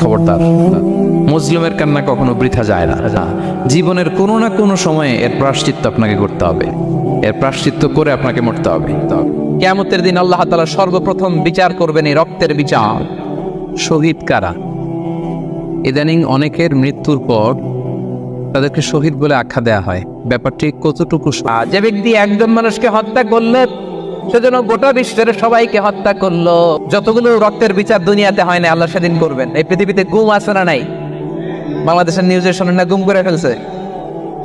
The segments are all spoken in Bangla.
খবরদার, মুসলিমের কান্না কখনো বৃথা যায় না। জীবনের কোনো না কোনো সময়ে এর প্রায়শ্চিত্ত আপনাকে করতে হবে, এর প্রায়শ্চিত্ত করে আপনাকে মরতে হবে। কিয়ামতের দিন আল্লাহ তাআলা সর্বপ্রথম বিচার করবেন এই রক্তের বিচার। শহীদ কারা? ইদানিং অনেকের মৃত্যুর পর তাদেরকে শহীদ বলে আখ্যা দেয়া হয়। ব্যাপারটি কতটুকু? যে ব্যক্তি একজন মানুষকে হত্যা করলে সেজন্য গোটা বিশ্বের সবাইকে হত্যা করলো। যতগুলো রক্তের বিচার দুনিয়াতে হয় না, আল্লাহ সেদিন করবেন। এই পৃথিবীতে গুম আছে না নাই? বাংলাদেশের নিউজে শোনেন না, গুম করে ফেলছে,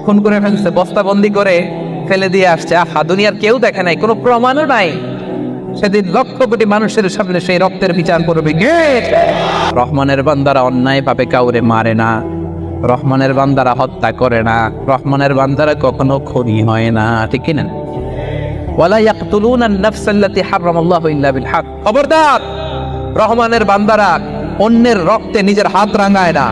খুন করে ফেলছে, বস্তাবন্দি করে ফেলে দিয়ে আসছে। আহা, দুনিয়ার কেউ দেখে নাই, কোনো প্রমাণও নাই। সেদিন লক্ষ কোটি মানুষের সামনে সেই রক্তের বিচার করবে কে? রহমানের বান্দারা অন্যায় ভাবে কাউরে মারে না, রহমানের বান্দারা হত্যা করে না, রহমানের বান্দারা কখনো খুনি হয় না, ঠিক কিনা? ওয়ালা ইয়াকতুলুনা আন-নাফসাল্লাতী হারামাল্লাহু ইল্লা বিল হক। খবরদার, রহমানের বান্দারা অন্যের রক্তে নিজের হাত রাঙায় না।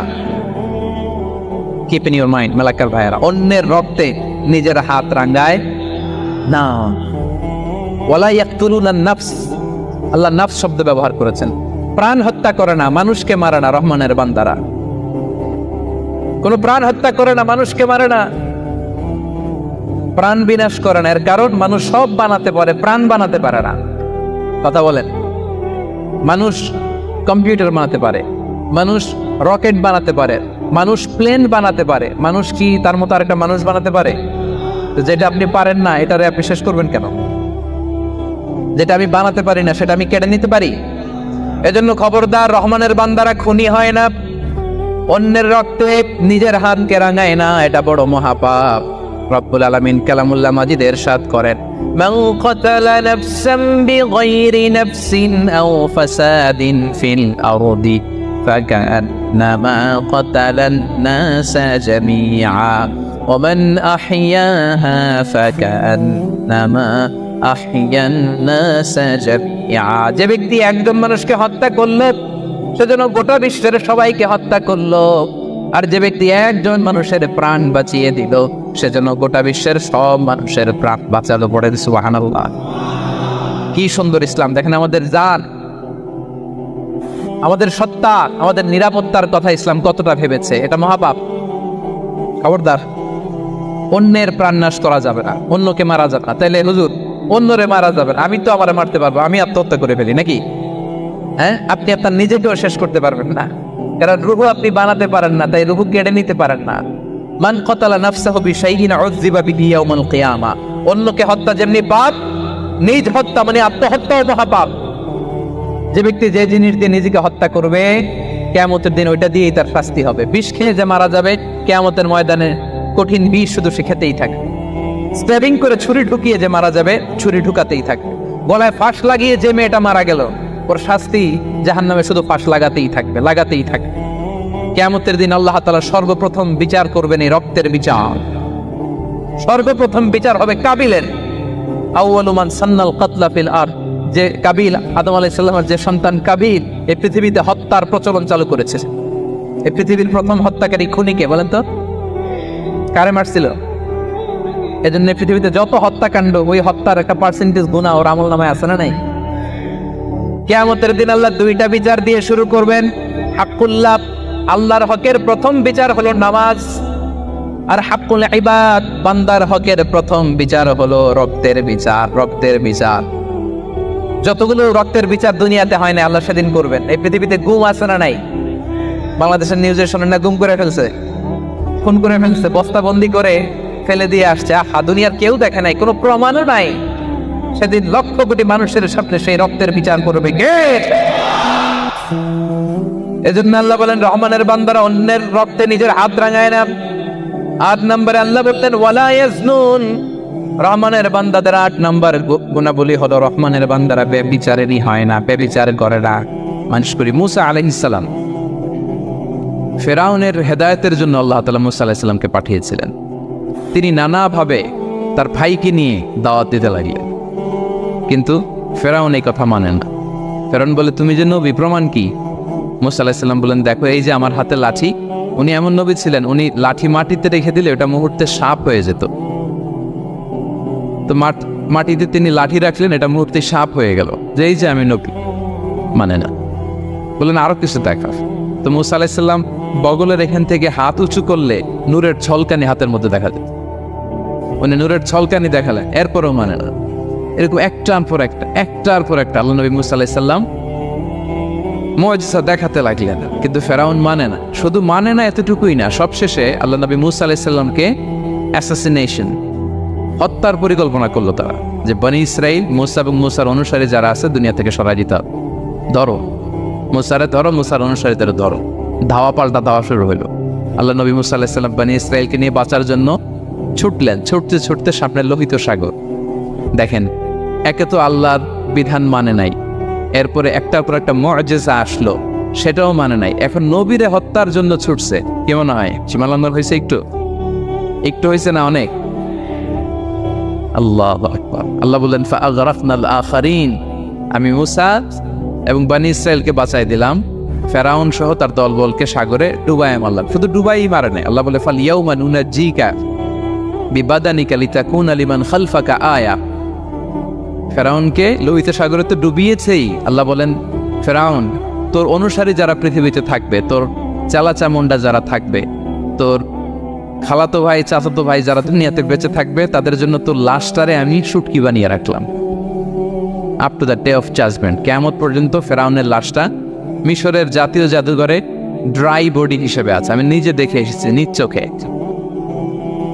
Keep in your mind Malakar ভাইরা, অন্যের রক্তে নিজের হাত রাঙায় না। ওয়ালা ইয়াকতুলুনা আন-নাফস, আল্লাহ নাফস শব্দ ব্যবহার করেছেন। প্রাণ হত্যা করে না, মানুষকে মারে না রহমানের বান্দারা। কোন প্রাণ হত্যা করে না, মানুষকে মারে না, প্রাণ বিনাশ করে না। এর কারণ মানুষ সব বানাতে পারে, প্রাণ বানাতে পারে না। কথা বলেন, মানুষ কম্পিউটার বানাতে পারে, মানুষ রকেট বানাতে পারে, মানুষ প্লেন বানাতে পারে। মানুষ কি তার মতো আরেকটা মানুষ বানাতে পারে? যেটা আপনি পারেন না, এটারে আপনি শেষ করবেন কেন? যেটা আমি বানাতে পারি না, সেটা আমি কেড়ে নিতে পারি? এজন্য খবরদার, রহমানের বান্দারা খুনি হয় না, অন্যের রক্তে নিজের হাতকে রাঙায় না, এটা বড় মহাপাপ। রব্বুল আলামিন কালামুল্লাহ মাজিদ ইরশাদ করেন, মান কাতালা নাফসান বিগাইরি নাফসিন আও ফাসাদিন ফিল আরদি ফাকান্নামা কাতালান নাসা জামিআ ওয়া মান আহইয়াহা ফাকান্নামা আহইয়ান নাসা জামিআ। যে ব্যক্তি একজন মানুষকে হত্যা করলে সেজন্য গোটা বিশ্বের সবাইকে হত্যা করলো। আর যে ব্যক্তি একজন মানুষের প্রাণ বাঁচিয়ে দিল, সেজন্য গোটা বিশ্বের সব মানুষের প্রাণ বাঁচালো। পড়ে সুবহানাল্লাহ। কি সুন্দর ইসলাম! দেখেন, আমাদের জান, আমাদের সত্তা, আমাদের নিরাপত্তার কথা ইসলাম কতটা ভেবেছে। এটা মহাপাপ। খবরদার, অন্যের প্রাণ নাশ করা যাবে না, অন্যকে মারা যাবে না। তাইলে হুজুর, অন্যরে মারা যাবে না, আমি তো আমারে মারতে পারবো, আমি আত্মহত্যা করে ফেলি নাকি? হ্যাঁ, আপনি আপনার নিজেকেও শেষ করতে পারবেন না, কারণ রূহ আপনি বানাতে পারেন না, তাই রূহ কেড়ে নিতে পারেন না। মান কাতালা নাফসাহু বিশাইইন উযযিবা বিহি ইয়াউমাল কিয়ামা। অন্যকে হত্যা যেমনি পাপ, নিজ হত্যা মানে আত্মহত্যাও মহাপাপ। যে ব্যক্তি যে জিনিস দিয়ে নিজেকে হত্যা করবে, কিয়ামতের দিন ওইটা দিয়েই তার শাস্তি হবে। বিষ খেয়ে যে মারা যাবে, কিয়ামতের ময়দানে কঠিন বিষ শুধু সে খেতেই থাকবে। স্ট্যাবিং করে ছুরি ঢুকিয়ে যে মারা যাবে, ছুরি ঢুকাতেই থাকবে। গলায় ফাঁস লাগিয়ে যে মেয়েটা মারা গেল, ওর শাস্তি জাহান্নামে শুধু ফাঁস লাগাতেই থাকবে, লাগাতেই থাকবে। কিয়ামতের দিন আল্লাহ তাআলা সর্বপ্রথম বিচার করবেন এই রক্তের বিচার। সর্বপ্রথম বিচার হবে কাবিলের। আউয়ালু মান সান্নাল কাতলা ফিল আরদ। যে কাবিল, আদম আলাইহিস সালামের যে সন্তান কাবিল, এই পৃথিবীতে হত্যার প্রচলন চালু করেছে। এই পৃথিবীর প্রথম হত্যাকারী খুনিকে বলেন তো? কারে মারছিল? এজন্য পৃথিবীতে যত হত্যাকাণ্ড, ওই হত্যার একটা পার্সেন্টেজ গুনাহ ওর আমলনামায় আছে না নাই? কিয়ামতের দিন আল্লাহ দুইটা বিচার দিয়ে শুরু করবেন। হাক্কুল্লাহ, আল্লাহর হকের প্রথম বিচার হলো নামাজ। আর হাক্কুল ইবাদ, বান্দার হকের প্রথম বিচার হলো রক্তের বিচার। রক্তের বিচার, যতগুলো রক্তের বিচার দুনিয়াতে হয় না, আল্লাহ সেদিন করবেন। এই পৃথিবীতে গুম আছে না নাই? বাংলাদেশের নিউজে শোনেন না, গুম করে ফেলছে, খুন করে ফেলছে, বস্তাবন্দি করে ফেলে দিয়ে আসছে। আহা, দুনিয়ার কেউ দেখে নাই, কোনো প্রমাণও নাই। সেদিন লক্ষ কোটি মানুষের সামনে সেই রক্তের বিচার করবে কে? এজন্য আল্লাহ বলেন, রহমানের বান্দারা অন্যের রক্তে নিজের হাত রাঙায় না। 8 নম্বরে আল্লাহ বলতেন, ওয়ালা ইয়াজনুন। রহমানের বান্দাদের 8 নম্বর গুণাবলী হলো, রহমানের বান্দারা বেবিচারেরই হয় না, বেবিচার করে না। মানুষ করি মুসা আলাইহিস সালাম, ফেরাউনের হেদায়েতের জন্য আল্লাহ তাআলা মুসা আলাইহিস সালামকে পাঠিয়েছিলেন। তিনি নানাভাবে তার ভাইকে নিয়ে দাওয়াত দিতে লাগলেন, কিন্তু ফেরাউন এই কথা মানে না। ফেরাউন বলে, তুমি যে নবী, প্রমাণ কি? মুসা আলাইহিস সালাম বলেন, দেখো, এই যে আমার হাতে লাঠি। উনি এমন নবী ছিলেন, উনি লাঠি মাটিতে রেখে দিলে ওটা মুহূর্তে সাপ হয়ে যেত। তো মাটিতে তিনি লাঠি রাখলেন, এটা মুহূর্তে সাপ হয়ে গেল, যে এই যে আমি নবী। মানে না, বললেন আরো কিছু দেখা। তো মুসা আলাইহিস সালাম বগলের এখান থেকে হাত উঁচু করলে নূরের ছলকানি হাতের মধ্যে দেখা যেত। উনি নূরের ছলকানি দেখালেন, এরপরও মানে না। এরকম একটার পর একটা আল্লাহ নবী মুসা আলাইহিস সালাম মুআজিজা দেখাতে লাগলেন, কিন্তু ফেরাউন মানে না। শুধু মানে না এতটুকুই না, সবশেষে আল্লাহ নবী মুসা আলাইহিস সালামকে অ্যাসাসিনেশন, হত্যার পরিকল্পনা করলো তারা, যে বনি ইসরাইল মুসা এবং মুসার অনুসারী যারা আছে দুনিয়া থেকে সরাই দিতে হবে। ধরো মুসারে ধরো, মুসার অনুসারীদের ধরো। ধাওয়া পাল্টা ধাওয়া শুরু হলো। আল্লাহ নবী মুসা আলাইহিস সালাম বনি ইসরাইলকে নিয়ে বাঁচার জন্য ছুটলেন। ছুটতে ছুটতে সামনে লোহিত সাগর। দেখেন, একে তো আল্লাহর বিধান মানে নাই, এরপরে একটার পর একটা মুআজিজা আসলো, সেটাও মানে নাই। এখন নবীরে হত্যার জন্য ছুটছে। কি মনে হয় সীমালঙ্ঘন হয়েছে? একটু হয়েছে না অনেক? আল্লাহু আকবার। আল্লাহ বললেন ফাআগরাকনাল আখারিন, আমি মুসা এবং বনি ইসরাইলকে বাঁচাই দিলাম, ফেরাউন সহ তার দলবলকে সাগরে ডুবাইয়া মারলাম। শুধু ডুবাই মারে নাই, আল্লাহ বলে ফাল ইয়াউমা নুনাজ্জিকা বিবাদানিকা লিতাকুনা লিমান খালফাকা আয়া। ফেরাউনকে লোহিত সাগরে তো ডুবিয়েছেই। আল্লাহ বলেন, ফেরাউন, তোর অনুসারী যারা পৃথিবীতে থাকবে, তোর চালাচামুন্ডা যারা থাকবে, তোর খালাতো ভাই চাচাতো ভাই যারা দুনিয়াতে বেঁচে থাকবে, তাদের জন্য তোর লাশটারে আমি শুটকি বানিয়ে রাখলাম। Up to the day of judgement, কিয়ামত পর্যন্ত ফেরাউনের লাশটা মিশরের জাতীয় জাদুঘরে ড্রাই বডি হিসেবে আছে। আমি নিজে দেখে এসেছি, নিজ চোখে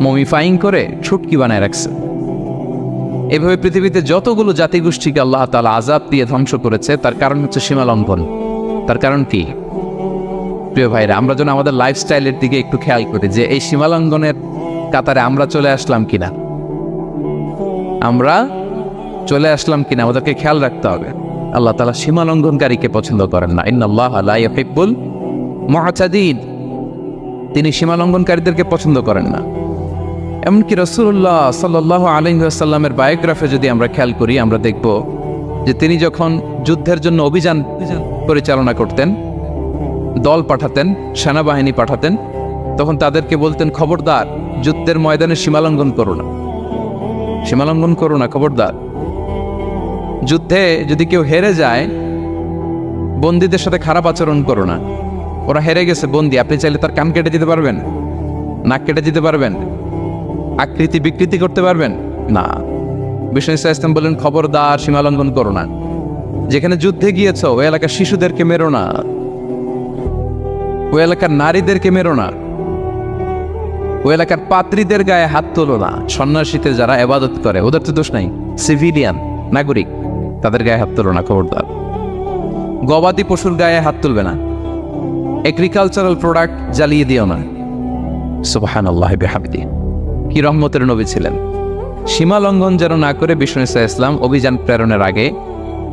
মমিফাইং করে শুটকি বানায় রাখছে। এভাবে পৃথিবীতে যতগুলো জাতিগোষ্ঠীকে আল্লাহ তাআলা আযাব দিয়ে ধ্বংস করেছে, তার কারণ হচ্ছে সীমা লঙ্ঘন। তার কারণ কি? প্রিয় ভাইরা, আমরা যেন আমাদের লাইফস্টাইলের দিকে একটু খেয়াল করি, যে এই সীমা লঙ্ঘনের কাতারে আমরা চলে আসলাম কিনা, আমাদেরকে খেয়াল রাখতে হবে। আল্লাহ তাআলা সীমা লঙ্ঘনকারীকে পছন্দ করেন না। ইন্নাল্লাহা লা ইউহিব্বুল মুআতাদিন, তিনি সীমা লঙ্ঘনকারীদেরকে পছন্দ করেন না। এমনকি রাসূলুল্লাহ সাল্লাল্লাহু আলাইহি ওয়াসাল্লামের বায়োগ্রাফি যদি আমরা খেয়াল করি, আমরা দেখব যে তিনি যখন যুদ্ধের জন্য অভিযান পরিচালনা করতেন, দল পাঠাতেন, সেনাবাহিনী পাঠাতেন, তখন তাদেরকে বলতেন, খবরদার যুদ্ধের ময়দানে সীমালঙ্ঘন করো না, খবরদার। যুদ্ধে যদি কেউ হেরে যায়, বন্দীদের সাথে খারাপ আচরণ করো না। ওরা হেরে গেছে বন্দী, আপনি চাইলে তার কান কেটে দিতে পারবেন, নাক কেটে দিতে পারবেন, আকৃতি বিকৃতি করতে পারবেন না। বিষ্ণু ইসলাম বললেন, খবরদার সীমালঙ্ঘন করো না। যেখানে যুদ্ধে গিয়েছ, ওই এলাকার শিশুদেরকে মেরো না, ওই এলাকার নারীদেরকে মেরো না, ওই এলাকার পাত্রীদের গায়ে হাত তোলো না। সন্ন্যাসীতে যারা ইবাদত করে, ওদের তো দোষ নাই, সিভিলিয়ান নাগরিক, তাদের গায়ে হাত তোলো না, খবরদার। গবাদি পশুর গায়ে হাত তুলবে না, এগ্রিকালচারাল প্রোডাক্ট জ্বালিয়ে দিও না। সুবহানাল্লাহ বিহামদিহি, কি রহমতের নবী ছিলেন। সীমা লঙ্ঘন যেন না করে বিষ্ণু ইসলাম অভিযান প্রেরণের আগে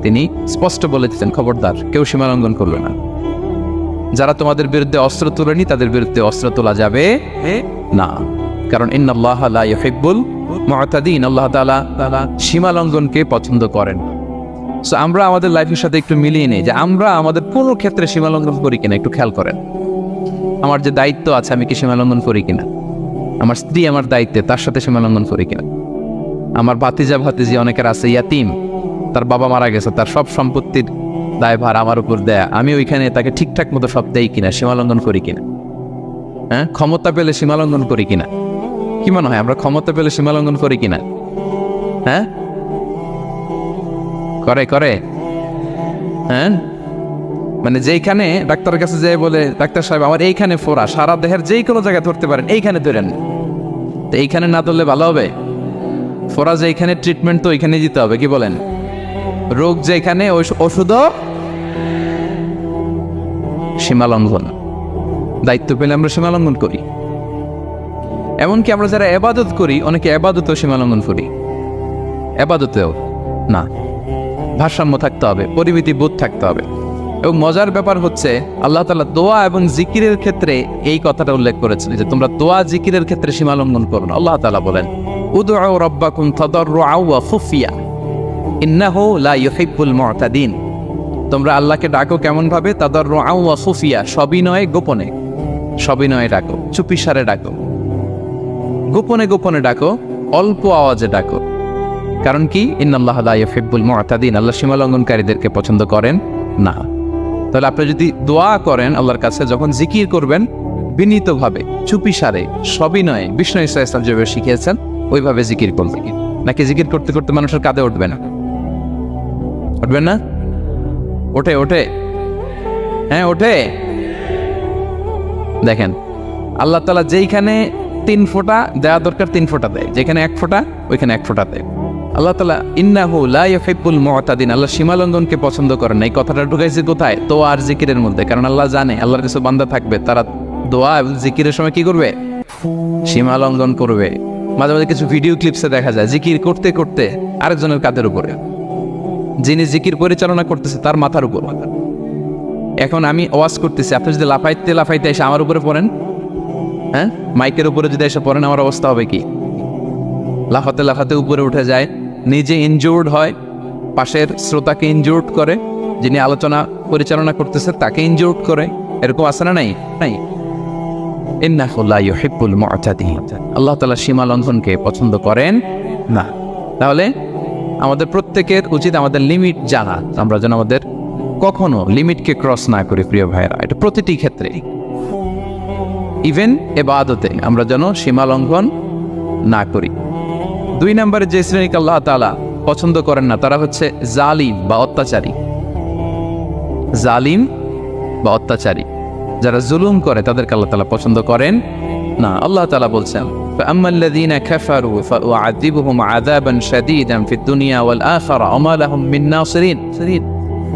তিনি স্পষ্ট বলে দিতেন, খবরদার কেউ সীমা লঙ্ঘন করবে না। যারা তোমাদের বিরুদ্ধে অস্ত্র তোলেনি, তাদের বিরুদ্ধে অস্ত্র তোলা যাবে না, কারণ ইন্নাল্লাহা লা ইউহিব্বুল মুআতাদিন, আল্লাহ তাআলা সীমা লঙ্ঘনকে পছন্দ করেন। সো আমরা আমাদের লাইফের সাথে একটু মিলিয়ে নেই যে আমরা আমাদের কোনো ক্ষেত্রে সীমা লঙ্ঘন করি কিনা, একটু খেয়াল করেন। আমার যে দায়িত্ব আছে, আমি কি সীমা লঙ্ঘন করি কিনা? আমার স্ত্রী আমার দায়িত্বে, তার সাথে সীমা লঙ্ঘন করি কিনা? আমার ভাতিজি অনেকের আছে ইয়াতিম, তার বাবা মারা গেছে, তার সব সম্পত্তির দায়ভার আমার উপর দেয়া, আমি ওইখানে তাকে ঠিকঠাক মতো সব দেই কিনা, সীমালঙ্ঘন করি কিনা? হ্যাঁ, ক্ষমতা পেলে সীমালঙ্ঘন করি কিনা? কি মনে হয়, আমরা ক্ষমতা পেলে সীমালঙ্ঘন করি কিনা? হ্যাঁ, করে হ্যাঁ, মানে যেইখানে ডাক্তারের কাছে যেয়ে বলে, ডাক্তার সাহেব আমার এইখানে ফোড়া, সারা দেহের যেই কোনো জায়গায় ধরতে পারেন, এইখানে ধরেন, তো এইখানে না ধরলে ভালো হবে? ফোড়া যেইখানে, ট্রিটমেন্ট তো ওইখানে দিতে হবে, কি বলেন? রোগ যেখানে, ওষুধও সীমালঙ্ঘন। দায়িত্ব পেলে আমরা সীমালঙ্ঘন করি। এমনকি আমরা যারা ইবাদত করি, অনেকে ইবাদতেও সীমালঙ্ঘন করি, ইবাদতেও না। ভারসাম্য থাকতে হবে, পরিমিতি বোধ থাকতে হবে। এবং মজার ব্যাপার হচ্ছে, আল্লাহ তাআলা দোয়া এবং জিকিরের ক্ষেত্রে এই কথাটা উল্লেখ করেছেন যে তোমরা দোয়া জিকিরের ক্ষেত্রে সীমালঙ্ঘন করো না। আল্লাহ তাআলা বলেন, উদউ রাব্বাকুম তাদাররুআ ওয়া খুফিয়া ইন্নাহু লা ইউহিব্বুল মুআতাদিন। তোমরা আল্লাহকে ডাকো কেমন ভাবে? তাদাররুআ ওয়া খুফিয়া, সবিনয়ে গোপনে, সবিনয়ে ডাকো, চুপিসারে ডাকো, গোপনে গোপনে ডাকো, অল্প আওয়াজে ডাকো। কারণ কি? ইন্নাল্লাহা লা ইউহিব্বুল মুআতাদিন, আল্লাহ সীমালঙ্ঘনকারীদেরকে পছন্দ করেন না। তাহলে আপনি যদি দোয়া করেন আল্লাহর কাছে, যখন জিকির করবেন বিনীতভাবে, চুপিসারে, সবিনয়ে, বিষ্ণু ইসা ইসলাম যেভাবে শিখিয়েছেন ওইভাবে জিকির করবেন। নাকি জিকির করতে করতে মানুষের কাঁধে উঠবে না? উঠবেন না? ওঠে ওঠে, হ্যাঁ ওঠে। দেখেন আল্লাহ তাআলা যেইখানে 3 ফোঁটা দেওয়া দরকার 3 ফোঁটা দেয়, যেখানে 1 ফোঁটা ওইখানে 1 ফোঁটা দেয়। আল্লাহ তাআলা ইন্নাহু লা ইউহিব্বুল মুতাদিন, আল্লাহ সীমালঙ্ঘনকে পছন্দ করেন না। এই কথাটা ঢুকাইছে কোথায়? দোয়া আর জিকিরের মধ্যে। কারণ আল্লাহ জানে আল্লাহর কিছু বান্দা থাকবে, তারা দোয়া এবং জিকিরের সময় কি করবে? সীমালঙ্ঘন করবে। মাঝে মাঝে কিছু ভিডিও ক্লিপসে দেখা যায় জিকির করতে করতে আরেকজনের কাঁধের উপরে, যিনি জিকির পরিচালনা করতেছে তার মাথার উপর। এখন আমি ওয়াজ করতেছি, আপনি যদি লাফাইতে লাফাইতে এসে আমার উপরে পড়েন, হ্যাঁ মাইকের উপরে যদি এসে পড়েন, আমার অবস্থা হবে কি? লাফাতে লাফাতে উপরে উঠে যায়, নিজে ইনজুর্ড হয়, পাশের শ্রোতাকে ইনজুর্ড করে, যিনি আলোচনা পরিচালনা করতেছে তাকে ইনজুর্ড করে। এরকম আছে না? নাই নাই। ইন্নাহু লা ইউহিব্বুল মুতাদিন, আল্লাহ তাআলা সীমা লঙ্ঘনকে পছন্দ করেন না। তাহলে আমাদের প্রত্যেকের উচিত আমাদের লিমিট জানা, আমরা যেন আমাদের কখনো লিমিটকে ক্রস না করি। প্রিয় ভাইরা, এটা প্রতিটি ক্ষেত্রে, ইভেন ইবাদতে আমরা যেন সীমা লঙ্ঘন না করি। 2 নম্বরে যে শ্রেণীকে আল্লাহ তাআলা পছন্দ করেন না তারা হচ্ছে জালিম বা অত্যাচারী। জালিম বা অত্যাচারী, যারা জুলুম করে তাদেরকে আল্লাহ তাআলা পছন্দ করেন না। আল্লাহ তাআলা বলছেন ফাআম্মাল্লাযীনা কাফারু ফাউআযিবুহুম আযাবান শাদীদান ফিদ দুনিয়া ওয়াল আখিরা ওয়া মা লাহুম মিন নাসিরিন।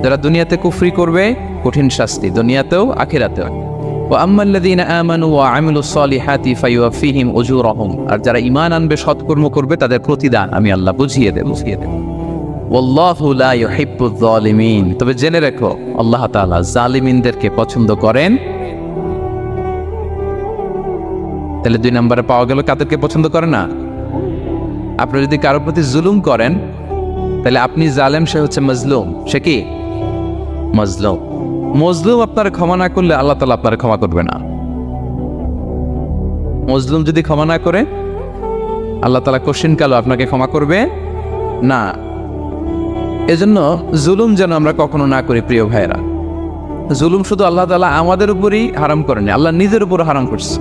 যারা দুনিয়াতে কুফরি করবে কঠিন শাস্তি দুনিয়াতেও আখিরাতেও। ওয়া আম্মাল্লাযীনা আমানু ওয়া আমিলুস সালিহাতি ফায়ুওয়াফিহিম উজুরাহুম, আর যারা ঈমান আনবে সৎকর্ম করবে তাদের প্রতিদান আমি আল্লাহ বুঝিয়ে দেব। ওয়াল্লাহু লা ইউহিব্বুয যালিমিন, তবে জেনে রেখো আল্লাহ তাআলা জালিমিনদেরকে পছন্দ করেন। তাহলে 2 নম্বরে পাওয়া গেল কাদেরকে পছন্দ করে না? আপনি যদি কারোর প্রতি জুলুম করেন তাহলে আপনি জালেম, সে হচ্ছে মজলুম। সে কি? মজলুম। মজলুম আপনার ক্ষমা না করলে আল্লাহ তাআলা আপনার ক্ষমা করবে না। মজলুম যদি ক্ষমা না করে আল্লাহ তাআলা কোশ্চিন কালো আপনাকে ক্ষমা করবে না। এজন্য জুলুম যেন আমরা কখনো না করি। প্রিয় ভাইরা, জুলুম শুধু আল্লাহ তাআলা আমাদের উপরই হারাম করেনি, আল্লাহ নিজের উপর হারাম করছে।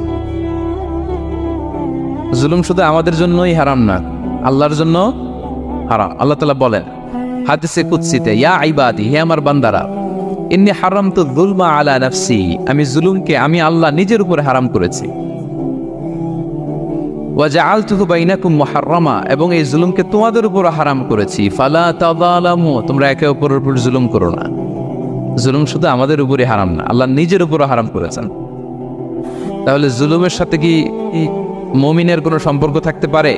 জুলুম শুধু আমাদের জন্যই হারাম না, আল্লাহর জন্য হারাম। আল্লাহ তাআলা বলেন হাদিসে কুদসিতে, ইয়া ইবাদি, হে আমার বান্দারা, ইন্নী হারামতু যুলমা আলা নাফসি, আমি জুলুমকে আমি আল্লাহ নিজের উপরে হারাম করেছি। ওয়া জাআলতুহু বাইনাকুম মুহাররামা, এবং এই জুলুমকে তোমাদের উপর হারাম করেছি। ফালা তাযালামু, তোমরা একে অপরের উপর জুলুম করো না। জুলুম শুধু আমাদের উপরই হারাম না, আল্লাহ নিজের উপরও হারাম করেছেন। তাহলে জুলুমের সাথে কি মুমিনের কোনো সম্পর্ক থাকতে পারে?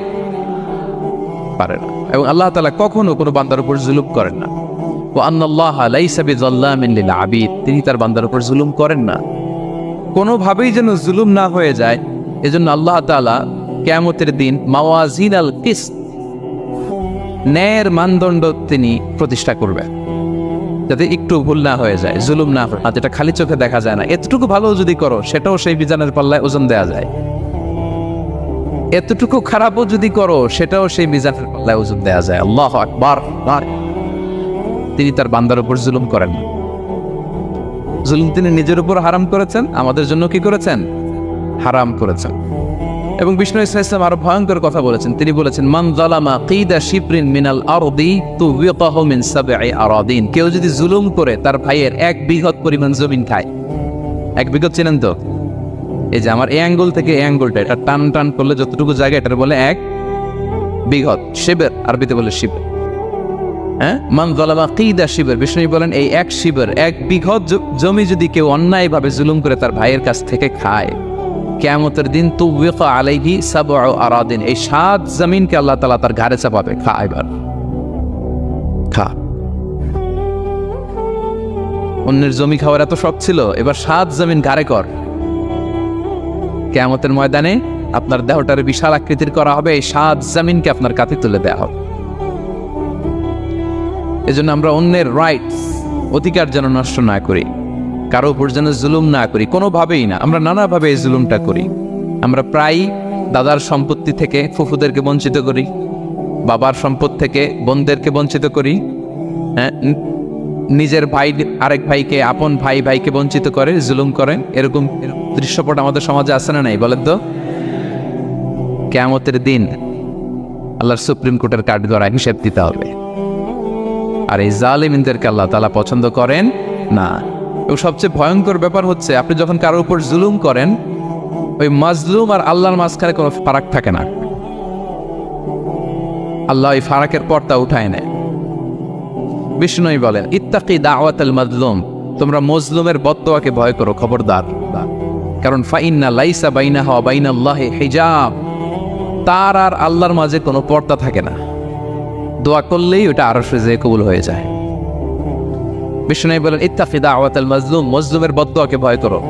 পারে না। এবং আল্লাহ তাআলা কখনো কোনো বান্দার উপর জুলুম করেন না। ওয়া আন্নাল্লাহা লাইসা বিযাল্লামিন লিল আবিদ, তিনি তার বান্দার উপর জুলুম করেন না। কোনোভাবেই যেন জুলুম না হয়ে যায়, এজন্য আল্লাহ তাআলা কিয়ামতের দিন মাওয়াজিনাল কিসত, ন্যায়ের মানদণ্ড তিনি প্রতিষ্ঠা করবেন, যাতে একটু ভুল না হয়ে যায়, জুলুম না হয়, যেটা খালি চোখে দেখা যায় না। এতটুকু ভালো যদি করো সেটাও সেই মিজানের পাল্লায় ওজন দেয়া যায়। এতটুকু খারাপও যদি করো সেটাও সেই মিজানের পাল্লায় ওজন দেয়া যায়। আল্লাহু আকবার। তিনি তার বান্দার উপর জুলুম করেন না। জুলুম তিনি নিজের উপর হারাম করেছেন, আমাদের জন্য কি করেছেন? হারাম করেছেন। এবং বিষ্ণু ইসলাম আরো ভয়ঙ্কর কথা বলেছেন। তিনি বলেছেন, মান যালামা কিদা শিবরিন মিনাল আরদি তুবিতাহু মিন সাবঈ আরাদিন, কেউ যদি জুলুম করে তার ভাইয়ের 1 বিঘত পরিমাণ জমিন খায়। 1 বিঘত চেনেন তো? এই যে আমার এই অ্যাঙ্গল থেকে এই অ্যাঙ্গলটা, এটা টান টান করলে যতটুকু জায়গা, এটার বলে 1 বিঘত। শিবের আরবিতে বলে শিবের। হ্যাঁ, মান যালামা কিদা শিবর, বিষ্ণু বলেন এই 1 শিবর 1 বিঘত জমি যদি কেউ অন্যায়ভাবে জুলুম করে তার ভাইয়ের কাছ থেকে খায়, কিয়ামতের দিন তুবিকা আলাইহি সাবউ আরাদিন, এই 7 জমিনকে আল্লাহ তাআলা তার ঘাড়ে চাপাবে। খা, এবার খা। অন্যের জমি খাওয়ার এত শখ ছিল, এবার 7 জমিন ঘাড়ে কর। কিয়ামতের ময়দানে আপনার দেহটার বিশাল আকৃতির করা হবে, এই 7 জমিনকে আপনার কাঁধে তুলে দেওয়া হবে। এজন্য আমরা অন্যের রাইটস, অধিকার যেন নষ্ট না করি, কারো উপর যেন জুলুম না করি, কোনোভাবেই না। আমরা নানাভাবে এই জুলুমটা করি। আমরা প্রায় দাদার সম্পত্তি থেকে ফুফুদেরকে বঞ্চিত করি, বাবার সম্পদ থেকে বোনদেরকে বঞ্চিত করি, হ্যাঁ, নিজের ভাই আরেক ভাইকে, আপন ভাই ভাইকে বঞ্চিত করে, জুলুম করেন, এরকম দৃশ্যপট আমাদের সমাজে আছে না নাই বলেন তো? কিয়ামতের দিন আল্লাহর সুপ্রিম কোর্টের কাঠ দ্বারা হিসেব দিতে হবে। আর এই জালিমদেরকে আল্লাহ তাআলা পছন্দ করেন না। এবং সবচেয়ে ভয়ঙ্কর ব্যাপার হচ্ছে, আপনি যখন কারোর উপর জুলুম করেন, ওই মাজলুম আর আল্লাহর মাঝখানে কোনো ফারাক থাকে না। আল্লাহ ওই ফারাকের পর্দা উঠায় নেয়। বিষ্ণুই বলেন, ইত্তাকি দাওয়াতাল মাজলুম, তোমরা মজলুমের বদদোয়াকে ভয় করো, খবরদার। কারণ ফাইন্না লাইসা বাইনাহা ওয়া বাইনাল্লাহি হিজাব, তার আর আল্লাহর মাঝে কোনো পর্দা থাকে না। দোয়া করলেই ওটা আরশে যেয়ে কবুল হয়ে যায়। বিষ্ণুই বলেন, ইত্তাকি দাওয়াতাল মাজলুম, মজলুমের বদদোয়াকে ভয় করো।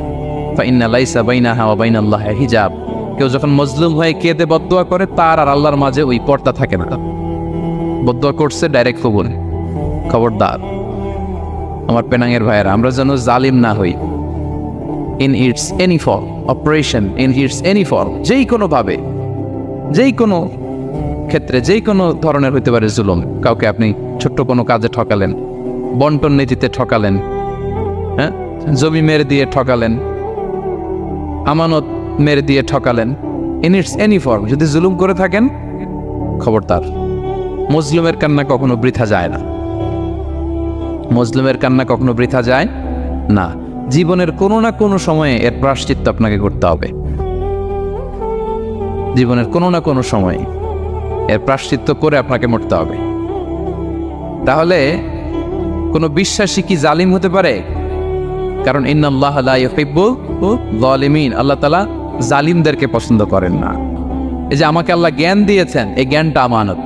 ফাইন্না লাইসা বাইনাহা ওয়া বাইনাল্লাহি হিজাব, কেউ যখন মজলুম হয়ে কেঁদে বদদোয়া করে, তার আর আল্লাহর মাঝে ওই পর্দা থাকে না। বদদোয়া করছে, ডাইরেক্ট কবুল। খবরদার আমার পেনাঙের ভাইয়েরা, আমরা যেন জালিম না হই। In it's any form, operation in it's any form, যেই কোনো ভাবে, যেই কোনো ক্ষেত্রে, যেই কোনো ধরনের হইতে পারে জুলুম। কাউকে আপনি ছোট্ট কোনো কাজে ঠকালেন, বন্টন নীতিতে ঠকালেন, হ্যাঁ, জমি মেরে দিয়ে ঠকালেন, আমানত মেরে দিয়ে ঠকালেন, ইন ইটস এনি ফর্ম যদি জুলুম করে থাকেন, খবরদার। মজলুমের কান্না কখনো বৃথা যায় না। মজলুমের কান্না কখনো বৃথা যায় না। জীবনের কোনো না কোনো সময়ে এর প্রায়শ্চিত্ত আপনাকে করতে হবে। জীবনের কোনো না কোনো সময়ে এর প্রায়শ্চিত্ত করে আপনাকে মরতে হবে। তাহলে কোনো বিশ্বাসী কি জালিম হতে পারে? কারণ ইন্নাল্লাহা লা ইউহিব্বুল যালিমিন, আল্লাহ তাআলা জালিমদেরকে পছন্দ করেন না। এই যে আমাকে আল্লাহ জ্ঞান দিয়েছেন, এই জ্ঞানটা আমানত।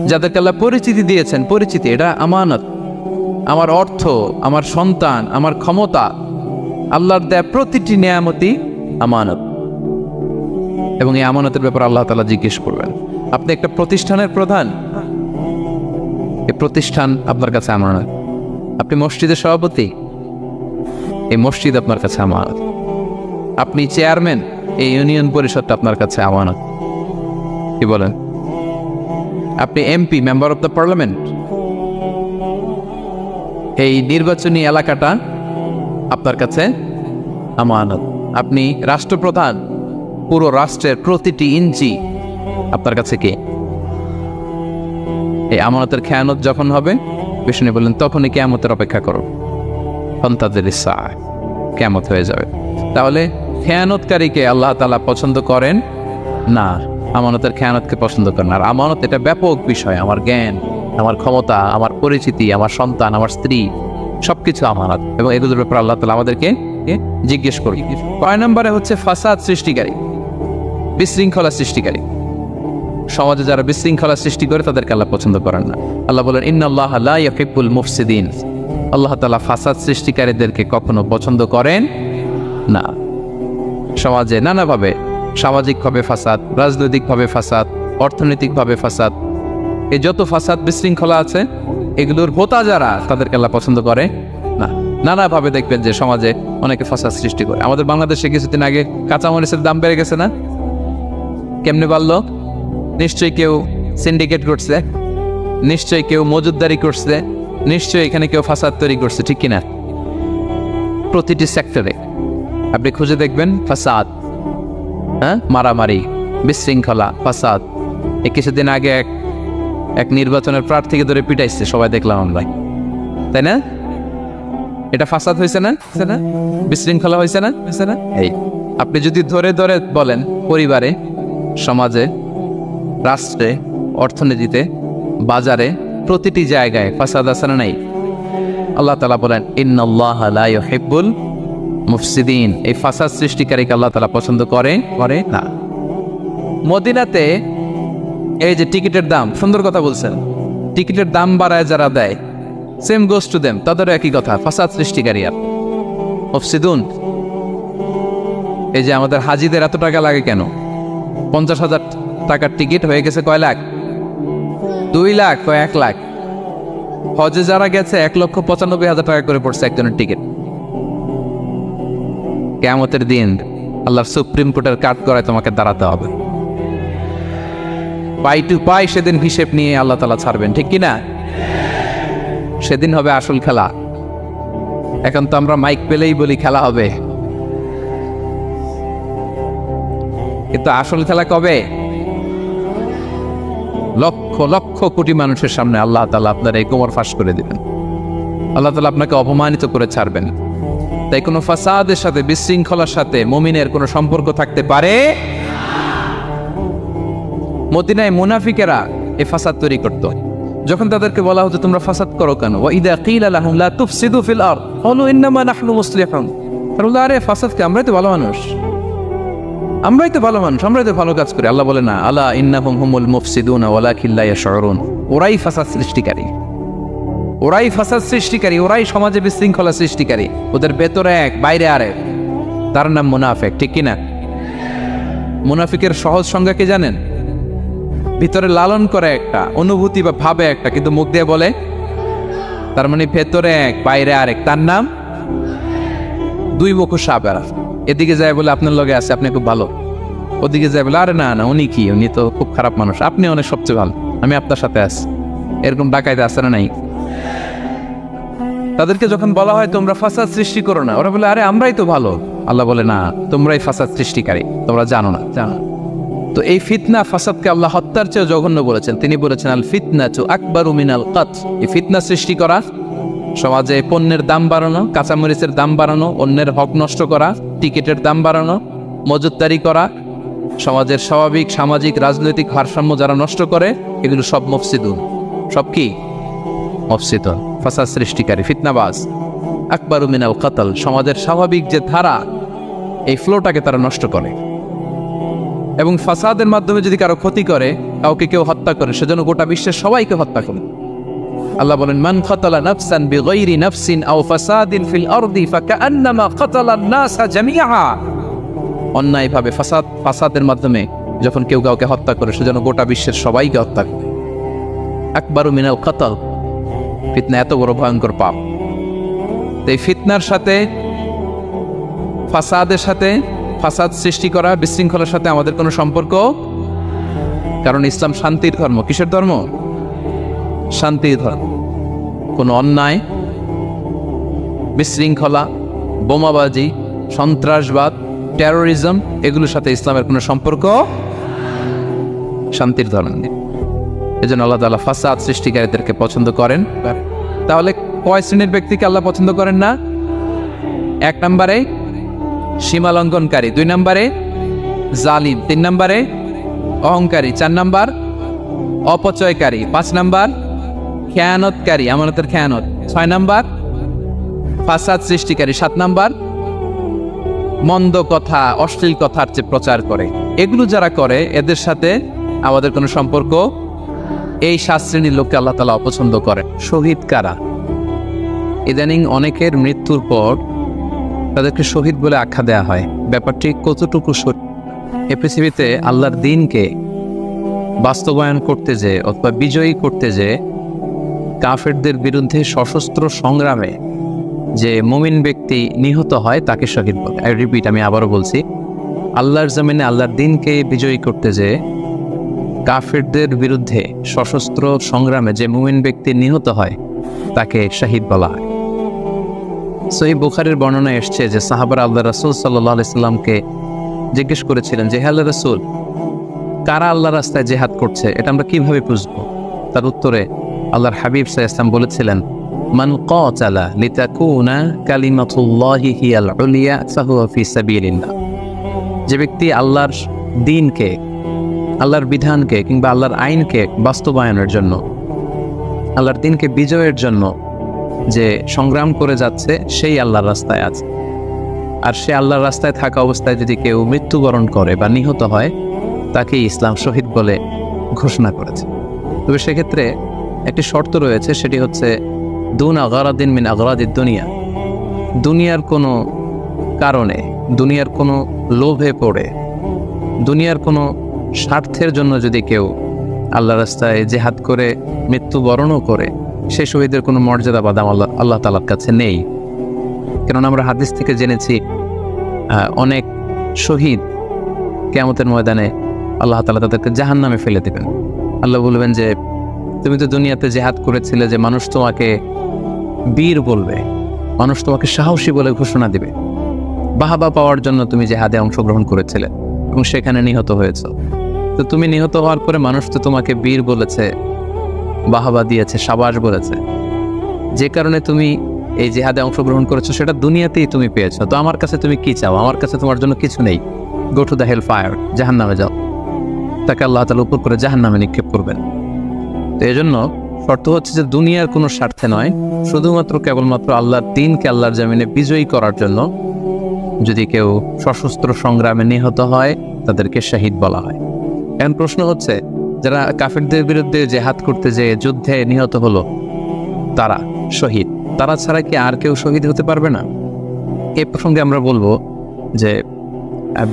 যাদেরকে আল্লাহ পরিচিতি দিয়েছেন, পরিচিতি এটা আমানত। আমার অর্থ, আমার সন্তান, আমার ক্ষমতা, আল্লাহর দেয়া প্রতিটি নিয়ামতই আমানত। এবং এই আমানতের ব্যাপারে আল্লাহ তাআলা জিজ্ঞেস করবেন। আপনি একটা প্রতিষ্ঠানের প্রধান, এই প্রতিষ্ঠান আপনার কাছে আমানত। আপনি মসজিদের সভাপতি, এই মসজিদ আপনার কাছে আমানত। আপনি চেয়ারম্যান, এই ইউনিয়ন পরিষদটা আপনার কাছে আমানত। কি বলেন? আপনি MP, member of the parliament, এই নির্বাচনী এলাকাটা আপনার কাছে আমানত। আপনি রাষ্ট্রপ্রধান, পুরো রাষ্ট্রের প্রতিটি ইঞ্চি আপনার কাছে কি? এই আমানতের খেয়ানত যখন হবে, বিষ্ণু বললেন, তখনই কিয়ামতের অপেক্ষা করো। ফান্তাযিরিস সাআহ, কিয়ামত হয়ে যাবে। তাহলে খেয়ানতকারীকে আল্লাহ তাআলা পছন্দ করেন না, আমানতের খেয়ানতকে পছন্দ করেন। আর আমানত এটা ব্যাপক বিষয়। আমার জ্ঞান, আমার ক্ষমতা, আমার পরিচিতি, আমার সন্তান, আমার স্ত্রী, সবকিছু আমানত। এবং এগুলোর ব্যাপারে আল্লাহ তাআলা আমাদেরকে জিজ্ঞেস করি। 6 নম্বরে হচ্ছে ফাসাদ সৃষ্টিকারী, বিশৃঙ্খলা সৃষ্টিকারী। সমাজে যারা বিশৃঙ্খলা সৃষ্টি করে, তাদেরকে আল্লাহ পছন্দ করেন না। আল্লাহ বলেন, ইন্নাল্লাহা লা ইউহিব্বুল মুফসিদিন, আল্লাহ তাআলা ফাসাদ সৃষ্টিকারীদেরকে কখনো পছন্দ করেন না। সমাজে নানাভাবে, সামাজিকভাবে ফাসাদ, রাজনৈতিকভাবে ফাসাদ, অর্থনৈতিকভাবে ফাসাদ, এই যত ফাসাদ বিশৃঙ্খলা আছে, এগুলোর হোতা যারা, তাদেরকে আল্লাহ পছন্দ করে না। নানাভাবে দেখবেন যে সমাজে অনেকে ফাসাদ সৃষ্টি করে। আমাদের বাংলাদেশে কিছুদিন আগে কাঁচামরিচের দাম বেড়ে গেছে না? কেমনে বাড়লো? নিশ্চয়ই কেউ সিন্ডিকেট করছে, নিশ্চয়ই কেউ মজুদদারি করছে, নিশ্চয়ই এখানে কেউ ফাসাদ তৈরি করছে, ঠিক কিনা? প্রতিটি সেক্টরে আপনি খুঁজে দেখবেন ফাসাদ, হ্যাঁ, মারামারি, বিশৃঙ্খলা, ফাসাদ। এই কিছুদিন আগে এক নির্বাচনের প্রার্থীকে ধরে পিটাইছে, সবাই দেখলাম আমরা, তাই না? এটা ফাসাদ হয়েছে না? বিশৃঙ্খলা হয়েছে না? এই আপনি যদি ধরে ধরে বলেন, পরিবারে, সমাজে, রাষ্ট্রে, অর্থনীতিতে, বাজারে, প্রতিটি জায়গায় ফাসাদ আছে না নাই? আল্লাহ তাআলা বলেন, ইন্নাল্লাহা লা ইউহিব্বুল মুফসিদিন, এই ফাসাদ সৃষ্টিকারীকে আল্লাহ তাআলা পছন্দ করে না। মদিনাতে এই যে টিকিটের দাম, সুন্দর কথা বলছেন, টিকিটের দাম বাড়ায় যারা দেয়, সেম গোস টু দেম, তাদেরও একই কথা, ফাসাদ সৃষ্টিকারী আর মুফসিদুন। এই যে আমাদের হাজিদের এত টাকা লাগে কেন? 50,000 টাকার টিকিট হয়ে গেছে কয় লাখ? 2 লাখ, কয় 1 লাখ। হজে যারা গেছে 1,95,000 টাকা করে পড়ছে একজনের টিকিট। কিয়ামতের দিন আল্লাহর সুপ্রিম কোর্টের কাঠগড়ায় তোমাকে দাঁড়াতে হবে। পাই টু পাই সেদিন হিসেব নিয়ে আল্লাহ তাআলা ছাড়বেন, ঠিক কিনা? সেদিন হবে আসল খেলা। এখন তো আমরা মাইক পেলেই বলি খেলা হবে, কিন্তু আসল খেলা কবে? লক্ষ লক্ষ কোটি মানুষের সামনে আল্লাহ তাআলা আপনার এই কোমর ফাঁস করে দিবেন, আল্লাহ তাআলা আপনাকে অপমানিত করে ছাড়বেন। তাই কোনো ফাসাদের সাথে, বিশৃঙ্খলার সাথে মুমিনের কোনো সম্পর্ক থাকতে পারে? মদিনায় মুনাফিকেরা এই ফাসাদ তৈরি করত। যখন তাদেরকে বলা হতো তোমরা ফাসাদ করো কেন, ওয়া ইযা কিলা লাহুম লা তুফসিদু ফিল আরদ ক্বালু ইন্নামা নাহনু মুসলিহুন, তারা আরে ফাসাদ কি, আমরাই তো ভালো মানুষ, আমরাই তো ভালো মানুষ, আমরাই তো ভালো কাজ করি। আল্লাহ বলে না, আলা ইন্নাহুম হুমুল মুফসিদুনা ওয়ালাকিন লা ইয়াশউরুন, ওরাই ফাসাদ সৃষ্টিকারী, ওরাই ফাসাদ সৃষ্টিকারী, ওরাই সমাজে বিশৃঙ্খলা সৃষ্টিকারী। ওদের ভেতরে এক বাইরে আরেক, তার নাম মুনাফিক, ঠিক কিনা? মুনাফিকের সহজ সংজ্ঞা কি জানেন? ভিতরে লালন করে একটা অনুভূতি বা ভাবে একটা, কিন্তু মুখ দিয়ে বলে, তার মানে ভেতরে এক বাইরে আরেক, তার নাম দুই মুখো সাপ। এদিকে যায় বলে আপনার লগে আছে, আপনি খুব ভালো, ওদিকে যায় বলে আরে না না উনি কি, উনি তো খুব খারাপ মানুষ, আপনি অনেক সবচেয়ে ভালো, আমি আপনার সাথে আছি। এরকম ডাকাইতে আসে না নাই? তাদেরকে যখন বলা হয় তোমরা ফাসাদ সৃষ্টি করো না, ওরা বলে আরে আমরাই তো ভালো। আল্লাহ বলে না, তোমরাই ফাসাদ সৃষ্টিকারী, তোমরা জানো না, জানো। তো এই ফিতনা ফাসাদকে আল্লাহ হত্যার চেয়ে জঘন্য বলেছেন। তিনি বলেছেন আল ফিতনাতু আকবারু মিনাল কতল। এই ফিতনা সৃষ্টি করা, সমাজে পণ্যের দাম বাড়ানো, কাঁচামরিচের দাম বাড়ানো, অন্যের হক নষ্ট করা, টিকিটের দাম বাড়ানো, মজুতদারি করা, সমাজের স্বাভাবিক সামাজিক রাজনৈতিক ভারসাম্য যারা নষ্ট করে, এগুলো সব মুফসিদুন। সব কি? মুফসিদুন, ফাসাদ সৃষ্টিকারী, ফিতনাবাজ। আকবারু মিনাল কতল, সমাজের স্বাভাবিক যে ধারা, এই ফ্লোটাকে তারা নষ্ট করে। এবং ফাসাদের মাধ্যমে যদি কারো ক্ষতি করে, কাউকে কেউ হত্যা করে, সেজন্য গোটা বিশ্বের সবাইকে হত্যা করে। আল্লাহ বলেন মান কাতালা নাফসান বিগাইরি নাফসিন আও ফাসাদিন ফিল আরদি ফাকান্নামা কাতালান নাসা জামিআ। অন্যায়ভাবে ফাসাদের মাধ্যমে যখন কেউ কাউকে হত্যা করে, সেজন্য গোটা বিশ্বের সবাইকে হত্যা করে। আকবারু মিনাল কতল, ফিতনা এত বড় ভয়ঙ্কর পাপ। এই ফিতনার সাথে, ফাসাদের সাথে, ফাসাদ সৃষ্টি করা, বিশৃঙ্খলার সাথে আমাদের কোনো সম্পর্ক, কারণ ইসলাম শান্তির ধর্ম। কিসের ধর্ম? শান্তির ধর্ম। কোনো অন্যায়, বিশৃঙ্খলা, বোমাবাজি, সন্ত্রাসবাদ, টেরোরিজম, এগুলোর সাথে ইসলামের কোনো সম্পর্ক, শান্তির ধর্ম নেই। এই জন্য আল্লাহ তাআলা ফাসাদ সৃষ্টিকারীদেরকে পছন্দ করেন। তাহলে কয় শ্রেণীর ব্যক্তিকে আল্লাহ পছন্দ করেন না? 1 নম্বরে সীমা লঙ্ঘনকারী, 2 নম্বরে জালিম, 3 নম্বরে অহংকারী, 4 নম্বর অপচয়কারী, 5 নম্বর খেয়ানতকারী, আমানতের খেয়ানত, 6 নম্বর ফাসাদ সৃষ্টিকারী, 7 নম্বর মন্দ কথা, অশ্লীল কথার যে প্রচার করে। এগুলো যারা করে, এদের সাথে আমাদের কোনো সম্পর্ক। এই 7 শ্রেণীর লোককে আল্লাহ তাআলা অপছন্দ করেন। শহীদ কারা? ইদানিং অনেকের মৃত্যুর পর তাদেরকে শহীদ বলে আখ্যা দেয়া হয়। ব্যাপারটি কতটুকু সত্য? এ পৃথিবীতে আল্লাহর দ্বীনকে বাস্তবায়ন করতে যে, অথবা বিজয়ী করতে যে, কাফেরদের বিরুদ্ধে সশস্ত্র সংগ্রামে যে মুমিন ব্যক্তি নিহত হয়, তাকে শহীদ বলে। আই রিপিট, আমি আবারও বলছি, আল্লাহর জমিনে আল্লাহর দ্বীনকে বিজয়ী করতে যে কাফেরদের বিরুদ্ধে সশস্ত্র সংগ্রামে যে মুমিন ব্যক্তি নিহত হয়, তাকে শহীদ বলা হয়। সহিহ বুখারীর বর্ণনায় এসছে যে সাহাবারা আল্লাহ রাসূল সাল্লাল্লাহু আলাইহি সাল্লামকে জিজ্ঞেস করেছিলেন যে হে আল্লাহর রাসূল, কারা আল্লাহর রাস্তায় জিহাদ করছে, এটা আমরা কিভাবে বুঝবো? তার উত্তরে আল্লাহর হাবিব সাল্লাল্লাহু আলাইহি ওয়াসাল্লাম বলেছিলেন, মান কাতালা লিতাকুনা কালিমাতুল্লাহি হিয়াল উলিয়া ফাহুয়া ফি সাবিলিল্লাহ। যে ব্যক্তি আল্লাহর দ্বীনকে, আল্লাহর বিধানকে কিংবা আল্লাহর আইনকে বাস্তবায়নের জন্য, আল্লাহর দ্বীনকে বিজয়ের জন্য যে সংগ্রাম করে যাচ্ছে, সেই আল্লাহর রাস্তায় আছে। আর সে আল্লাহর রাস্তায় থাকা অবস্থায় যদি কেউ মৃত্যুবরণ করে বা নিহত হয়, তাকে ইসলাম শহীদ বলে ঘোষণা করেছে। তবে সেক্ষেত্রে একটি শর্ত রয়েছে, সেটি হচ্ছে দুনা গারাদিন মিন আগরাদিদ দুনিয়া। দুনিয়ার কোনো কারণে, দুনিয়ার কোনো লোভে পড়ে, দুনিয়ার কোনো স্বার্থের জন্য যদি কেউ আল্লাহ রাস্তায় জিহাদ করে মৃত্যুবরণও করে, সে শহীদের কোনো মর্যাদা বা দাম আল্লাহ তাআলার কাছে নেই। কেননা আমরা হাদিস থেকে জেনেছি অনেক শহীদ কিয়ামতের ময়দানে আল্লাহ তাআলা তাদেরকে জাহান্নামে ফেলে দেবেন। আল্লাহ বলবেন যে তুমি তো দুনিয়াতে জিহাদ করেছিলে, যে মানুষ তোমাকে বীর বলবে, মানুষ তোমাকে সাহসী বলে ঘোষণা দিবে। বাহাবা পাওয়ার জন্য তুমি জিহাদে অংশগ্রহণ করেছিলে এবং সেখানে নিহত হয়েছ। তো তুমি নিহত হওয়ার পরে মানুষ তো তোমাকে বীর বলেছে, বাহাবা দিয়েছে, সাবাস বলেছে। যে কারণে তুমি এই জিহাদে অংশগ্রহণ করেছো সেটা দুনিয়াতেই তুমি পেয়েছো। তো আমার কাছে তুমি কি চাও? আমার কাছে তোমার জন্য কিছু নেই। Go to the hell fire, জাহান্নামে যাও। তাকে আল্লাহ তাআলা উপর করে জাহান্নামে নিক্ষেপ করবেন। তো এই জন্য শর্ত হচ্ছে যে দুনিয়ার কোনো স্বার্থে নয়, শুধুমাত্র কেবলমাত্র আল্লাহর দ্বীনকে আল্লাহর জমিনে বিজয়ী করার জন্য যদি কেউ সশস্ত্র সংগ্রামে নিহত হয় তাদেরকে শহীদ বলা হয়। এখন প্রশ্ন হচ্ছে, যারা কাফিরদের বিরুদ্ধে জেহাদ করতে যেয়ে যুদ্ধে নিহত হলো তারা শহীদ, তারা ছাড়া কি আর কেউ শহীদ হতে পারবে না? এই প্রসঙ্গে আমরা বলবো যে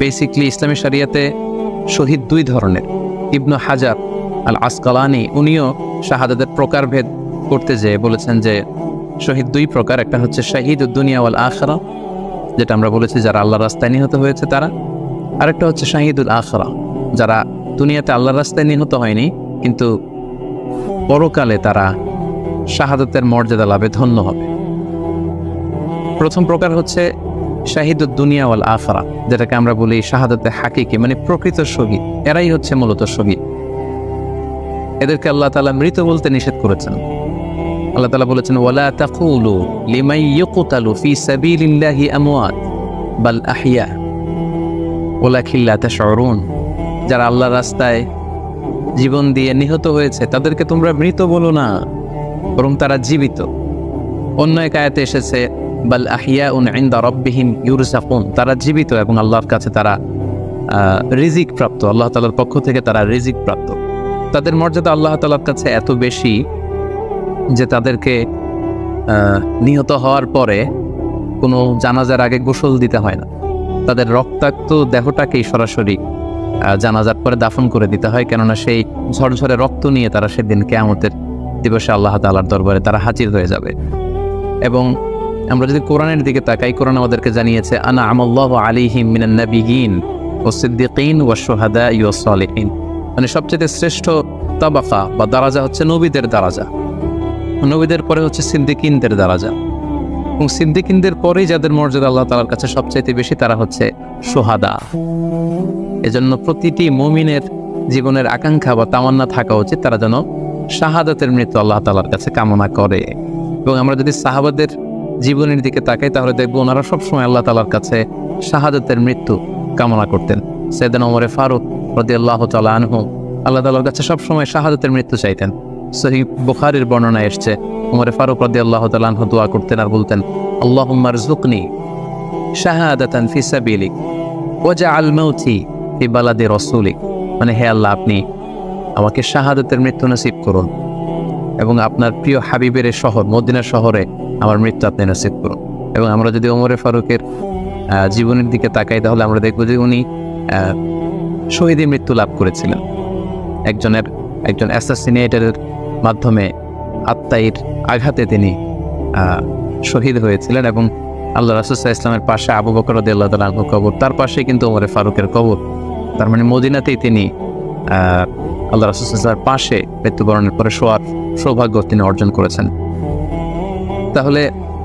বেসিকলি ইসলামী শরিয়াতে শহীদ দুই ধরনের। ইবনু হাজার আল আসকালানি উনিও শাহাদাতের প্রকারভেদ করতে যেয়ে বলেছেন যে শহীদ দুই প্রকার। একটা হচ্ছে শাহিদ দুনিয়া ওয়াল আখিরা, যেটা আমরা বলেছি যারা আল্লাহর রাস্তায় নিহত হয়েছে তারা। আরেকটা হচ্ছে শাহিদুল আখিরা, যারা দুনিয়াতে আল্লাহর রাস্তায় নিহত হয়নি কিন্তু পরকালে তারা শাহাদাতের মর্যাদা লাভে ধন্য হবে। প্রথম প্রকার হচ্ছে শাহিদুদ দুনিয়া ওয়াল আখিরা, যেটাকে আমরা বলি শাহাদাতে হাকিকি, মানে প্রকৃত শহীদ। এরাই হচ্ছে মূলত শহীদ। এদেরকে আল্লাহ তাআলা মৃত বলতে নিষেধ করেছেন। আল্লাহ তাআলা বলেছেন, ওয়ালা তাকুলু লিমান ইয়ুকতালু ফি সাবিলিল্লাহি আমওয়াত বাল আহইয়া ওয়ালাকিন লা তাশউরুন। যারা আল্লাহর রাস্তায় জীবন দিয়ে নিহত হয়েছে তাদেরকে তোমরা মৃত বলো না, বরং তারা জীবিত। অন্য এক আয়াতে এসেছে বাল আহিয়াউন ইনদা রাব্বিহিম ইউরযাকুন, তারা জীবিত এবং আল্লাহর কাছে তারা রিজিক প্রাপ্ত, আল্লাহ তাআলার পক্ষ থেকে তারা রিজিক প্রাপ্ত। তাদের মর্যাদা আল্লাহ তাআলার কাছে এত বেশি যে তাদেরকে নিহত হওয়ার পরে কোনো জানাজার আগে গোসল দিতে হয় না। তাদের রক্তাক্ত দেহটাকেই সরাসরি জানাজার পরে দাফন করে দিতে হয়, কেননা সেই ঝরঝরে রক্ত নিয়ে তারা সেদিন কিয়ামতের দিবসে আল্লাহ তাআলার দরবারে তারা হাজির হয়ে যাবে। এবং আমরা যদি কোরআনের দিকে তাকাই, কোরআন আমাদেরকে জানিয়েছে আনা আমাল্লাহু আলাইহিম মিনান নাবিয়িন ওয়াস সিদ্দিকিন ওয়াশ শুহাদা ওয়াস সালিহিন, মানে সবচেয়ে শ্রেষ্ঠ তাবাকা বা দারাজা হচ্ছে নবীদের দারাজা। নবীদের পরে হচ্ছে সিদ্দিকিনদের দারাজা, এবং সিদ্দিকিনদের পরেই যাদের মর্যাদা আল্লাহ তাআলার কাছে সবচাইতে বেশি তারা হচ্ছে শুহাদা। এজন্য প্রতিটি মুমিনের জীবনের আকাঙ্ক্ষা বা তামান্না থাকা উচিত তারা যেন শাহাদাতের মৃত্যু আল্লাহ তাআলার কাছে কামনা করে। এবং আমরা যদি সাহাবাদের জীবনের দিকে তাকাই তাহলে দেখবো ওনারা সবসময় আল্লাহ তাআলার কাছে শাহাদাতের মৃত্যু কামনা করতেন। সাইয়েদনা ওমর ফারুক রাদিয়াল্লাহু তাআলা আনহু আল্লাহ তাআলার কাছে সবসময় শাহাদাতের মৃত্যু চাইতেন। সহিহ বুখারীর বর্ণনায় এসেছে ওমর ফারুক রাদিয়াল্লাহু তাআলা আনহু দোয়া করতেন আর বলতেন, আল্লাহুম্মা রযুকনি শাহাদাতান ফি সাবিলিক ওয়াজআল মাউতি ফি বালাদি রাসূলিক, মানে হে আল্লাহ আপনি আমাকে শাহাদাতের মৃত্যু নসিব করুন এবং আপনার প্রিয় হাবিবের শহর মদিনার শহরে আমার মৃত্যু আপনি নসিব করুন। এবং আমরা যদি ওমর ফারুকের জীবনের দিকে তাকাই তাহলে আমরা দেখব যে উনি শহীদের মৃত্যু লাভ করেছিলেন। একজন অ্যাসাসিনেটরের মাধ্যমে আত্মাইর আঘাতে তিনি শহীদ হয়েছিলেন। এবং আল্লাহ রাসূল সাল্লাল্লাহু আলাইহি ওয়াসাল্লামের পাশে আবু বকর রাদিয়াল্লাহু তাআলা আনহু কবর, তার পাশে কিন্তু ওমর ফারুকের কবর। তার মানে মদিনাতেই তিনি আল্লাহ রাসূল সাল্লাল্লাহু আলাইহি ওয়াসাল্লামের পাশে মৃত্যুবরণের পরে শোয়ার সৌভাগ্য তিনি অর্জন করেছেন। তাহলে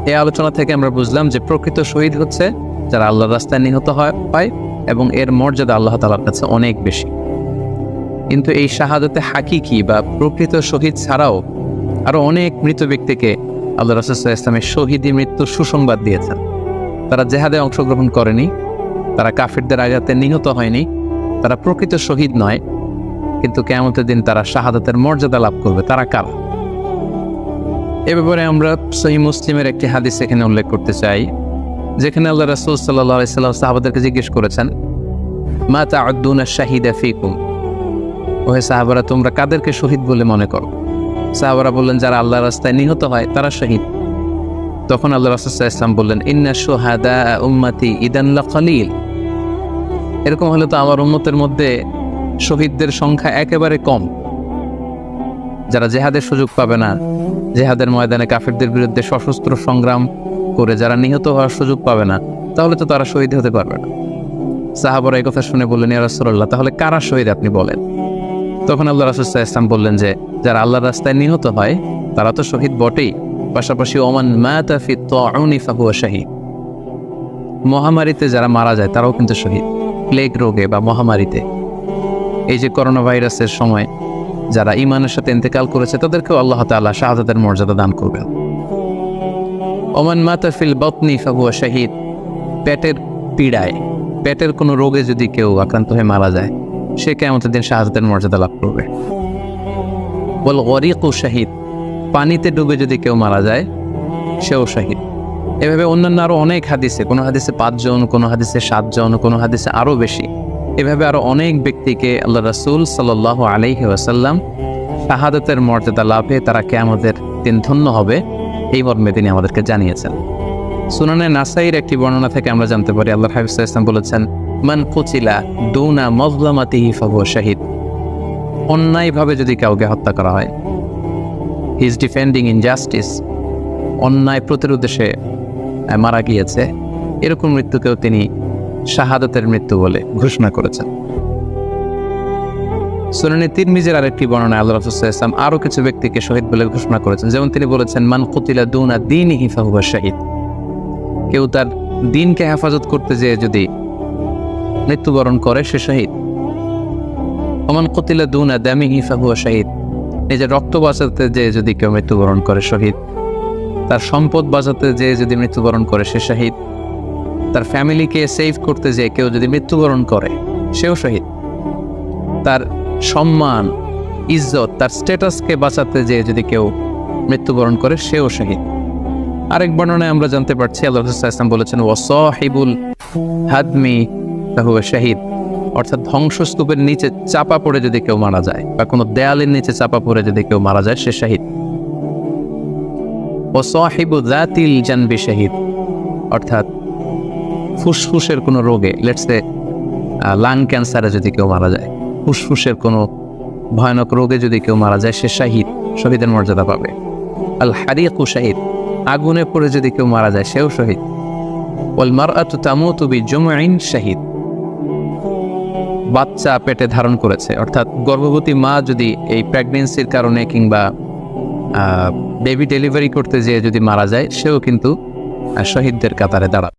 এই আলোচনা থেকে আমরা বুঝলাম যে প্রকৃত শহীদ হচ্ছে যারা আল্লাহর রাস্তায় নিহত পায় এবং এর মর্যাদা আল্লাহ তাআলার কাছে অনেক বেশি। কিন্তু এই শাহাদাতে হাকিকি বা প্রকৃত শহীদ ছাড়াও আরো অনেক মৃত ব্যক্তিকে আল্লাহ রাসূল সাল্লাল্লাহু আলাইহি ওয়াসাল্লাম শহীদি মৃত্যুর সুসংবাদ দিয়েছেন। তারা জেহাদে অংশগ্রহণ করেনি, তারা কাফিরদের আঘাতে নিহত হয়নি, তারা প্রকৃত শহীদ নয়, কিন্তু কিয়ামতের দিন তারা শাহাদাতের মর্যাদা লাভ করবে। তারা কারা? এ ব্যাপারে আমরা সহিহ মুসলিমের একটি হাদিস এখানে উল্লেখ করতে চাই, যেখানে আল্লাহ রাসূল সাল্লাল্লাহু আলাইহি ওয়াসাল্লাম সাহাবাদেরকে জিজ্ঞেস করেছেন, মা তা'উদ্দুনা শাহিদা ফীকুম, ওহে সাহাবারা তোমরা কাদেরকে শহীদ বলে মনে করো? সাহাবারা বললেন যারা আল্লাহর রাস্তায় নিহত হয় তারা শহীদ। তখন আল্লাহ রাসূল সাল্লাল্লাহু আলাইহি ওয়াসাল্লাম বললেন, ইন্না শুহাদা উম্মতি ইদান লাকালিল, এরকম হলে তো আমার উম্মতের মধ্যে শহীদদের সংখ্যা একেবারে কম। যারা জেহাদের সুযোগ পাবে না, জেহাদের ময়দানে কাফিরদের বিরুদ্ধে সশস্ত্র সংগ্রাম করে যারা নিহত হওয়ার সুযোগ পাবে না, তাহলে তো তারা শহীদ হতে পারবে না। সাহাবারা এই কথা শুনে বললেন, ইয়া রাসূলুল্লাহ তাহলে কারা শহীদ আপনি বলেন। তখন আল্লাহ রাসূল সাল্লাল্লাহু আলাইহি ওয়াসাল্লাম বললেন যে যারা আল্লাহর রাস্তায় নিহত হয় তারা তো শহীদ বটেই, পাশাপাশি ওমান মাতা ফি তাউনি ফাহুয়া শাহীদ, মহামারীতে যারা মারা যায় তারাও কিন্তু শহীদ। প্লেগ রোগে বা মহামারীতে, এই যে করোনা ভাইরাসের সময় যারা ঈমানের সাথে ইন্তেকাল করেছে তাদেরকেও আল্লাহ তাআলা শাহাদাতের মর্যাদা দান করবেন। ওমান মাতা ফিল বাতনি ফাহুয়া শাহীদ, পেটের পীড়ায়, পেটের কোনো রোগে যদি কেউ আক্রান্ত হয়ে মারা যায় সে কিয়ামতের দিন শাহাদাতের মর্যাদা লাভ করবে। ওয়াল গরিকু শাহীদ, পানিতে ডুবে যদি কেউ মারা যায় সেও শহীদ। এভাবে অন্যান্য আরো অনেক হাদিসে, কোনো হাদিসে 5 জন, কোনো হাদিসে 7 জন, কোনো হাদিসে আরো বেশি, এভাবে আরো অনেক ব্যক্তিকে আল্লাহ রাসূল সাল্লাল্লাহু আলাইহি ওয়াসাল্লাম শাহাদাতের মর্যাদা লাভে তারা কিয়ামতের দিন ধন্য হবে এই মর্মে তিনি আমাদেরকে জানিয়েছেন। সুনানে নাসাইর একটি বর্ণনা থেকে আমরা জানতে পারি আল্লাহর হাবিব সাল্লাল্লাহু আলাইহি ওয়াসাল্লাম বলেছেন, মান কুতিলা দুনা মাজলামাতিহি ফাহুয়া শাহীদ, অন্যায়ভাবে যদি কাউকে হত্যা করা হয়, হি ইজ ডিফেন্ডিং ইনজাস্টিস, অন্যায় প্রতিরোধে সে মারা গিয়েছে, এরকম মৃত্যুকেও তিনি শাহাদাতের মৃত্যু বলে ঘোষণা করেছেন। সুনানে তিরমিজির আরেকটি বর্ণনায় আল্লাহ রাসূল সাল্লাল্লাহু আলাইহি ওয়াসাল্লাম আরো কিছু ব্যক্তিকে শহীদ বলে ঘোষণা করেছেন। যেমন তিনি বলেছেন, মান কুতিলা দুনা দীনিহি ফাহুয়া শাহীদ, কেউ তার দ্বীনকে হেফাজত করতে যেয়ে যদি মৃত্যুবরণ করে সে শহীদ। ওমান কুতিলা দুনা দামিহি ফাহুয়া শাহীদ, নিজের রক্ত বাঁচাতে যেয়ে যদি কেউ মৃত্যুবরণ করে শহীদ। তার সম্পদ বাঁচাতে যেয়ে যদি মৃত্যুবরণ করে সে শহীদ। তার ফ্যামিলিকে সেভ করতে যেয়ে কেউ যদি মৃত্যুবরণ করে সেও শহীদ। তার সম্মান, ইজ্জত, তার স্ট্যাটাসকে বাঁচাতে যেয়ে যদি কেউ মৃত্যুবরণ করে সেও শহীদ। আরেক বর্ণনায় আমরা জানতে পারছি আল্লাহ রাসূল সাল্লাল্লাহু আলাইহি ওয়াসাল্লাম বলেছেন, ওয়াসাহিবুল হাদমি ফাহুয়া শাহীদ, অর্থাৎ ধ্বংসস্তূপের নিচে চাপা পড়ে যদি কেউ মারা যায় বা কোনো দেয়ালের নিচে চাপা পড়ে যদি কেউ মারা যায় সে শহীদ। ওয়াসাহিবু যাতিল জানবি শাহীদ, অর্থাৎ ফুসফুসের কোনো রোগে, লেটস সে লাং ক্যান্সারে যদি কেউ মারা যায়, ফুসফুসের কোনো ভয়ানক রোগে যদি কেউ মারা যায় সে শাহীদ, শহীদের মর্যাদা পাবে। আল হারিকু শাহীদ, আগুনে পড়ে যদি কেউ মারা যায় সেও শহীদ। ওয়াল মারআতু তামুতু বিজুমইন শাহীদ, বাচ্চা পেটে ধারণ করেছে, অর্থাৎ গর্ভবতী মা যদি এই প্রেগন্যান্সির কারণে কিংবা বেবি ডেলিভারি করতে যেয়ে যদি মারা যায় সেও কিন্তু শহীদদের কাতারে দাঁড়াবে।